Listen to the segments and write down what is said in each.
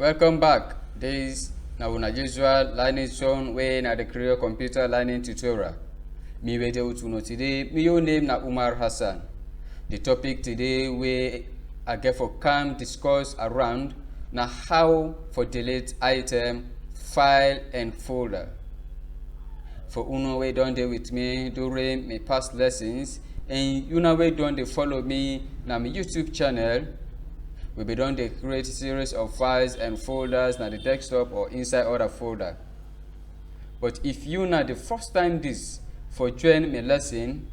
Welcome back. This na una usual learning zone wey na the career computer learning tutorial. Me wey dey with una today. Me your name na Umar Hassan. The topic today wey I get for come discuss around na how for delete item, file and folder. For una wey don dey with me during my past lessons and una wey don dey follow me na my YouTube channel, we be don dey create series of files and folders na the desktop or inside other folder. But if you na the first time this for join my lesson,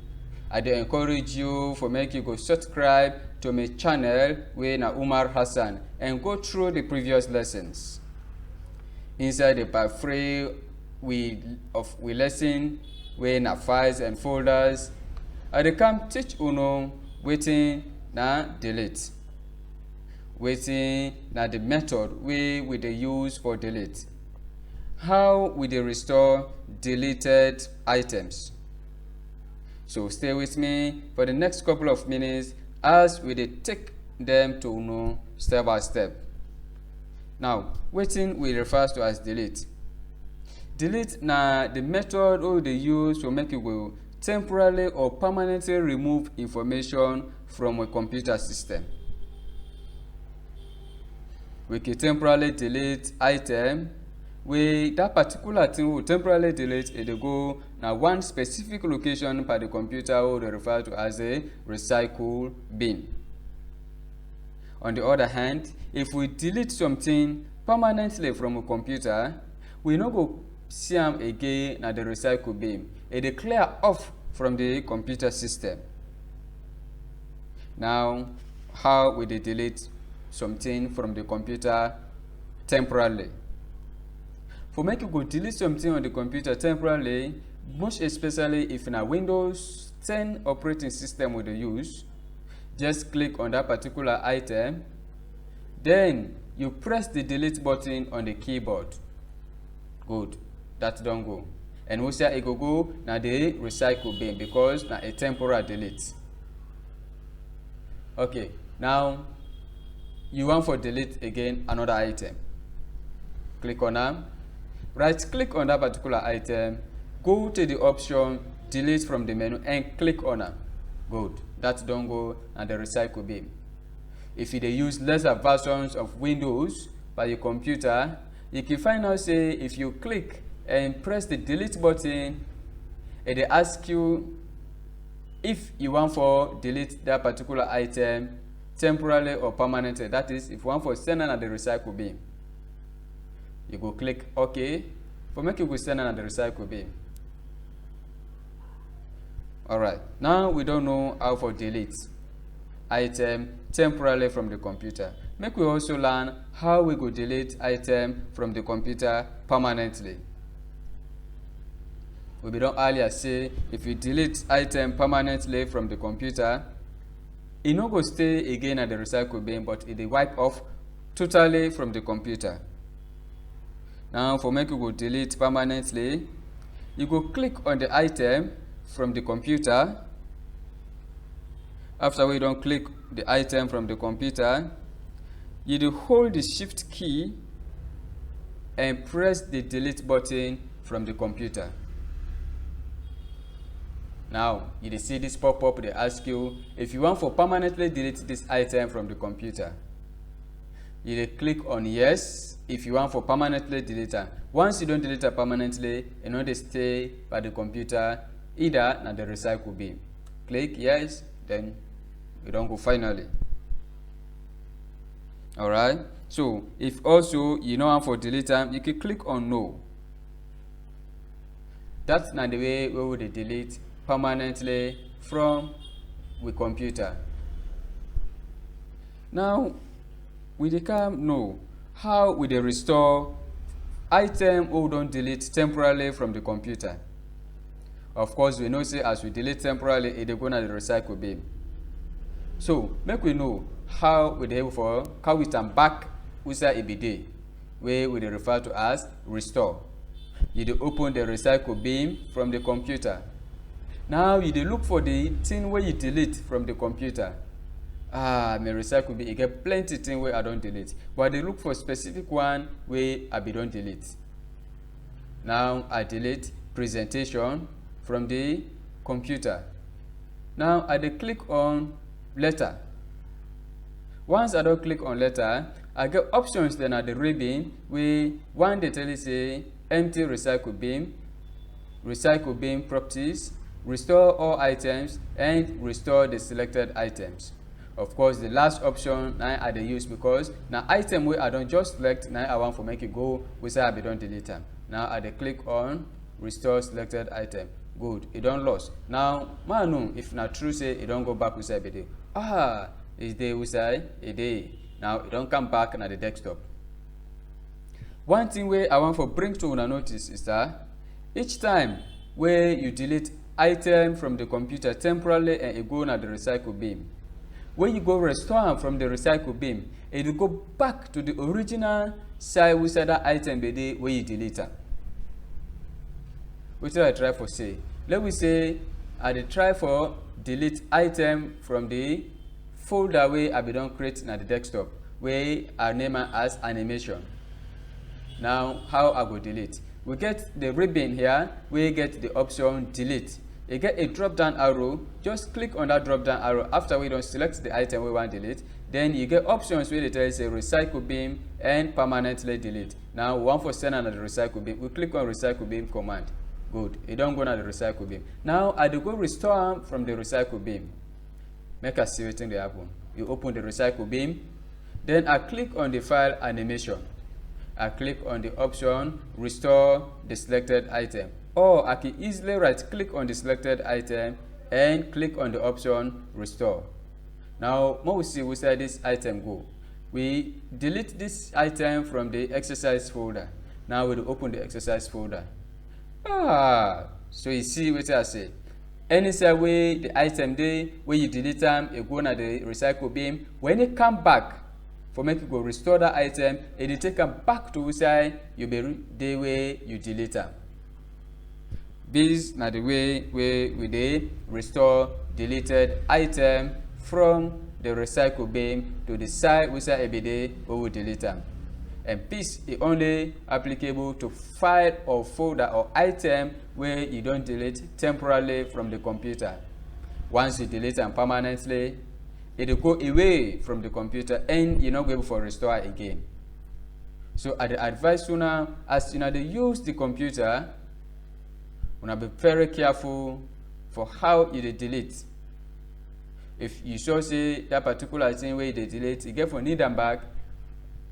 I dey encourage you for make you go subscribe to my channel wey na Umar Hassan and go through the previous lessons. Inside the part 3 we lesson wey na files and folders, I dey come teach una wetin na delete. Wetin na the method wey we dey use for delete. How we dey restore deleted items. So stay with me for the next couple of minutes as we dey take them to know step by step. Now, wetin we refer to as delete. Delete na the method wey we dey use to make you go temporarily or permanently remove information from a computer system. We can temporarily delete item wey that particular thing we temporarily delete e dey go na one specific location per the computer wey we refer to as a recycle bin. On the other hand, if we delete something permanently from a computer, we no go see am again na the recycle bin. E dey clear off from the computer system. Now, how we dey delete something from the computer temporarily. For make you go delete something on the computer temporarily, most especially if na Windows 10 operating system we dey use, just click on that particular item, then you press the delete button on the keyboard. Good, that don go. And we say e go na the recycle bin because na a temporary delete. Okay, now you want for delete again another item. Click on am, right click on that particular item, go to the option delete from the menu and click on am. Good, that don go and the recycle bin. If you dey use lesser versions of Windows by your computer, you can find out say if you click and press the delete button, it dey ask you if you want for delete that particular item temporarily or permanently. That is, if you want for send am at the recycle bin, you go click OK for make you go send am at the recycle bin. Alright, now we don't know how for delete item temporarily from the computer. Make we also learn how we go delete item from the computer permanently. We be don earlier say if you delete item permanently from the computer, e no go stay again at the recycle bin, but it dey wipe off totally from the computer. Now for make you go delete permanently, you go click on the item from the computer. After we don click the item from the computer, you dey hold the shift key and press the delete button from the computer. Now you dey see this pop up, they ask you if you want for permanently delete this item from the computer. You dey click on yes if you want for permanently delete am. Once you don't delete it permanently, e no dey stay by the computer, either na the recycle bin. Click yes, then you don go finally. Alright, so if also you no want for delete am, you can click on no. That's na the way we would delete permanently from the computer. Now we dey come know how we dey restore item we don delete temporarily from the computer. Of course, we know say as we delete temporarily, e dey go na the recycle bin. So make we know how we dey able for carry am back inside e be dey, wey we dey refer to as restore. You dey open the recycle bin from the computer. Now you dey look for the thing where you delete from the computer. my recycle bin, e get plenty thing wey I don delete, but I dey look for specific one wey I bin don delete. Now I delete presentation from the computer. Now I dey click on letter. Once I don click on letter, I get options dem at the ribbon wey one dey tell you say empty recycle bin properties, restore all items, and restore the selected items. Of course, the last option na I dey use because na item wey I don just select na I want for make e go wey say I bin don delete am. Now I dey click on restore selected item. Good, e don lost. Now ma know if na true say e don go back where I be dey. E dey where e dey. Now e don come back na the desktop. One thing wey I want for bring to una notice is that each time wey you delete item from the computer temporarily and e go na the recycle bin, when you go restore am from the recycle bin, it will go back to the original side where that item be dey wey you delete am. Wetin I try for say? Let me say I dey try for delete item from the folder wey I bin don create na the desktop wey I name am as animation. Now how I go delete? We get the ribbon here wey get the option delete. You get a drop down arrow, just click on that drop down arrow after we don't select the item we want to delete. Then you get options where they tell you say recycle bin and permanently delete. Now we want for send on the recycle bin. We click on recycle bin command. Good, it don't go to the recycle bin. Now I do go restore from the recycle bin. Make us see what thing they happen. You open the recycle bin, then I click on the file animation. I click on the option restore the selected item, or I can easily right click on the selected item and click on the option restore. Now when we see where this item go, we delete this item from the exercise folder. Now we open the exercise folder. So you see what I say. Any way the item dey where you delete them, it go na the recycle bin. When it come back, for make you go restore that item, it will take them back to where you be the way you delete them. This na the way we dey restore deleted item from the recycle bin to the side where it be dey where we delete them. And this is only applicable to file or folder or item where you don't delete temporarily from the computer. Once you delete them permanently, it will go away from the computer and you're not able to restore it again. So I advise you now, as you know, they use the computer, you be very careful for how you delete. If you show say that particular thing where you delete, you get for need them back,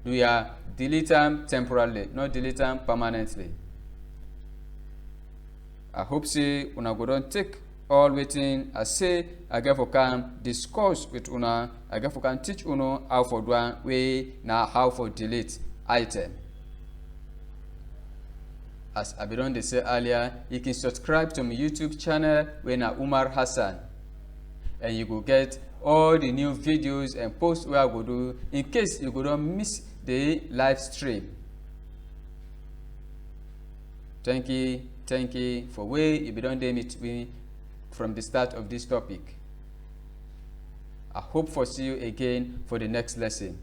we are delete them temporarily, not delete them permanently. I hope say una go don take all waiting I say I get for can discuss with una, I get for can teach una how for do one way now how for delete item. As I been say earlier, you can subscribe to my YouTube channel when na Umar Hassan, and you go get all the new videos and posts where I go do in case you go don't miss the live stream. Thank you for where you be done meet me from the start of this topic. I hope for see you again for the next lesson.